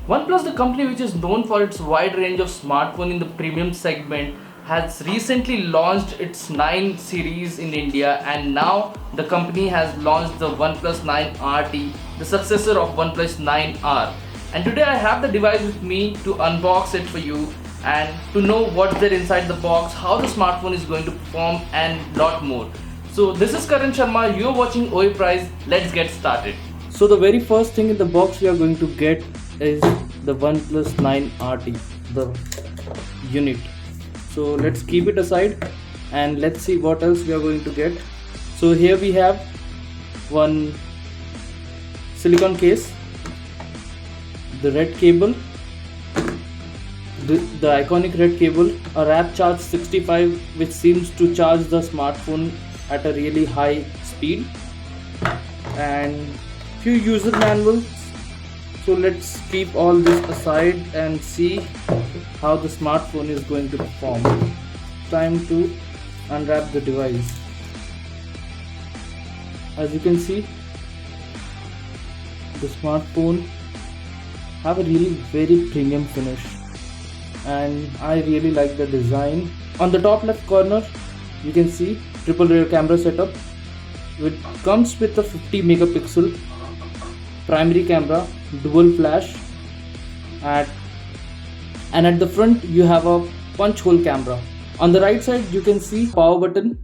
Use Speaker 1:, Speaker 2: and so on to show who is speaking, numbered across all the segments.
Speaker 1: OnePlus, the company which is known for its wide range of smartphone in the premium segment, has recently launched its 9 series in India, and now the company has launched the OnePlus 9RT, the successor of OnePlus 9R. And today I have the device with me to unbox it for you and to know what's there inside the box, how the smartphone is going to perform, and lot more. So this is Karan Sharma, you're watching Oyprice. Let's get started. So the very first thing in the box we are going to get is the OnePlus 9RT, the unit. So let's keep it aside and let's see what else we are going to get. So here we have one silicone case, the red cable, the iconic red cable, a wrap charge 65 which seems to charge the smartphone at a really high speed, and few user manuals. So let's keep all this aside and see how the smartphone is going to perform. Time to unwrap the device. As you can see, the smartphone have a really very premium finish, and I really like the design. On the top left corner you can see triple rear camera setup, which comes with a 50 megapixel primary camera, dual flash, and at the front you have a punch hole camera. On the right side you can see power button,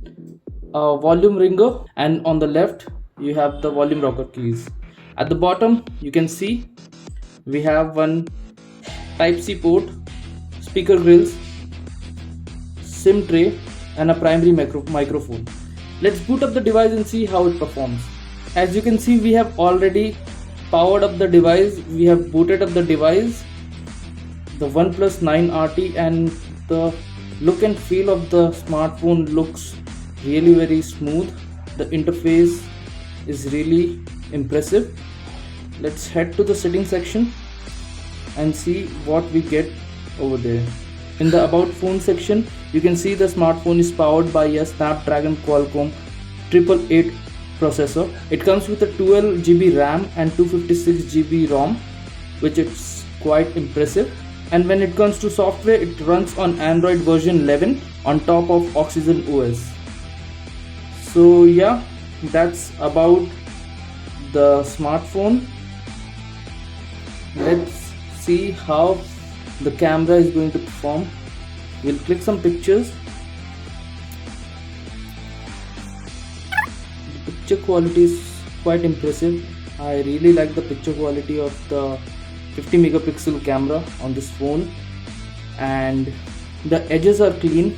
Speaker 1: a volume ringer, and on the left you have the volume rocker keys. At the bottom you can see we have one type C port, speaker grills, SIM tray, and a primary microphone. Let's boot up the device and see how it performs. As you can see, we have already powered up the device, we have booted up the device, the OnePlus 9RT, and the look and feel of the smartphone looks really very smooth. The interface is really impressive. Let's head to the settings section and see what we get over there. In the about phone section you can see the smartphone is powered by a Snapdragon Qualcomm 888 processor. It comes with a 12 GB RAM and 256 GB ROM, which is quite impressive. And when it comes to software, it runs on Android version 11 on top of Oxygen OS. So yeah, that's about the smartphone. Let's see how the camera is going to perform. We'll click some pictures. The picture quality is quite impressive. I really like the picture quality of the 50 megapixel camera on this phone, and the edges are clean.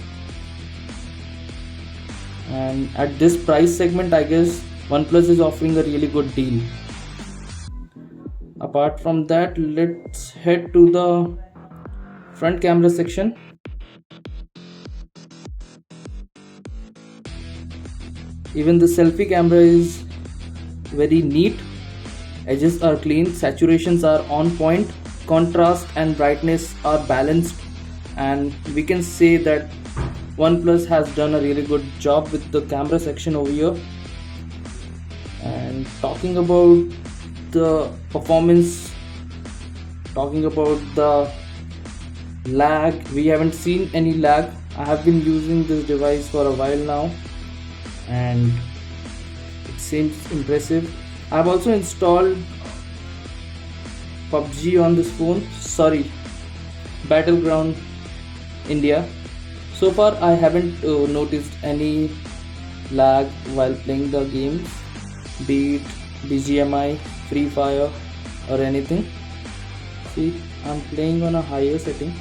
Speaker 1: And at this price segment, I guess OnePlus is offering a really good deal. Apart from that, let's head to the front camera section. Even the selfie camera is very neat. Edges are clean, saturations are on point, contrast and brightness are balanced, and we can say that OnePlus has done a really good job with the camera section over here. And talking about the performance, talking about the lag, we haven't seen any lag. I have been using this device for a while now and it seems impressive. I have also installed PUBG on this phone, Battleground India. So far I haven't noticed any lag while playing the games, be it BGMI, Free Fire or anything. See, I'm playing on a higher setting.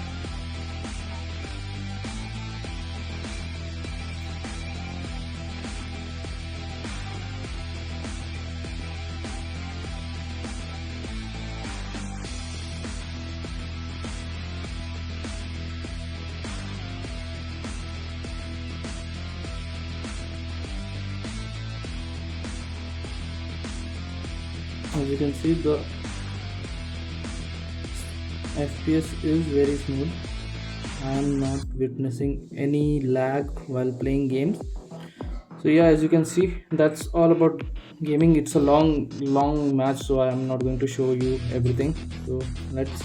Speaker 1: As you can see, the FPS is very smooth. I am not witnessing any lag while playing games. So yeah, as you can see, that's all about gaming. It's a long match, so I am not going to show you everything. So let's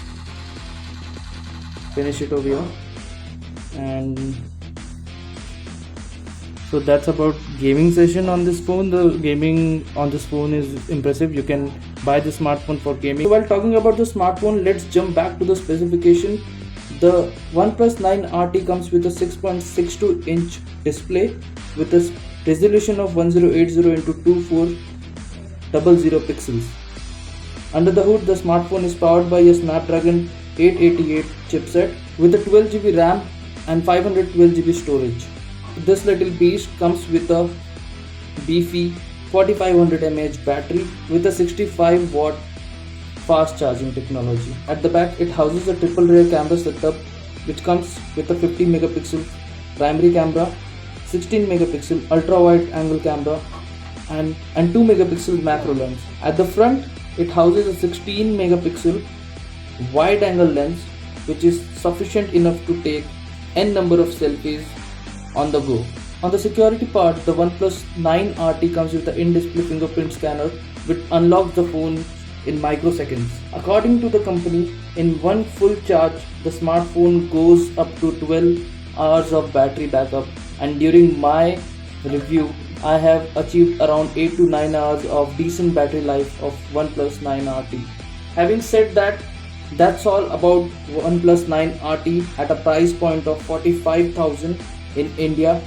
Speaker 1: finish it over here. And so that's about gaming session on this phone. The gaming on this phone is impressive. You can buy the smartphone for gaming. So while talking about the smartphone, let's jump back to the specification. The OnePlus 9RT comes with a 6.62 inch display with a resolution of 1080 into 2400 pixels. Under the hood, the smartphone is powered by a Snapdragon 888 chipset with a 12GB RAM and 512GB storage. This little beast comes with a beefy 4500 mAh battery with a 65 watt fast charging technology. At the back, it houses a triple rear camera setup which comes with a 50 megapixel primary camera, 16 megapixel ultra wide angle camera and 2 megapixel macro lens. At the front, it houses a 16 megapixel wide angle lens which is sufficient enough to take n number of selfies on the go. On the security part, the OnePlus 9RT comes with an in-display fingerprint scanner which unlocks the phone in microseconds. According to the company, in one full charge, the smartphone goes up to 12 hours of battery backup, and during my review, I have achieved around 8 to 9 hours of decent battery life of OnePlus 9RT. Having said that, that's all about OnePlus 9RT at a price point of 45,000 in India.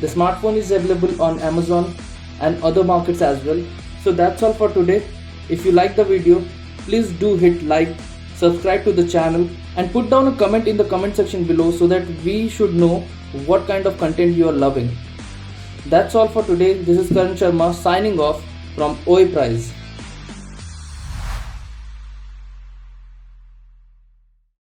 Speaker 1: The smartphone is available on Amazon and other markets as well. So that's all for today. If you like the video, please do hit like, subscribe to the channel and put down a comment in the comment section below so that we should know what kind of content you are loving. That's all for today. This is Karan Sharma signing off from Oyprice.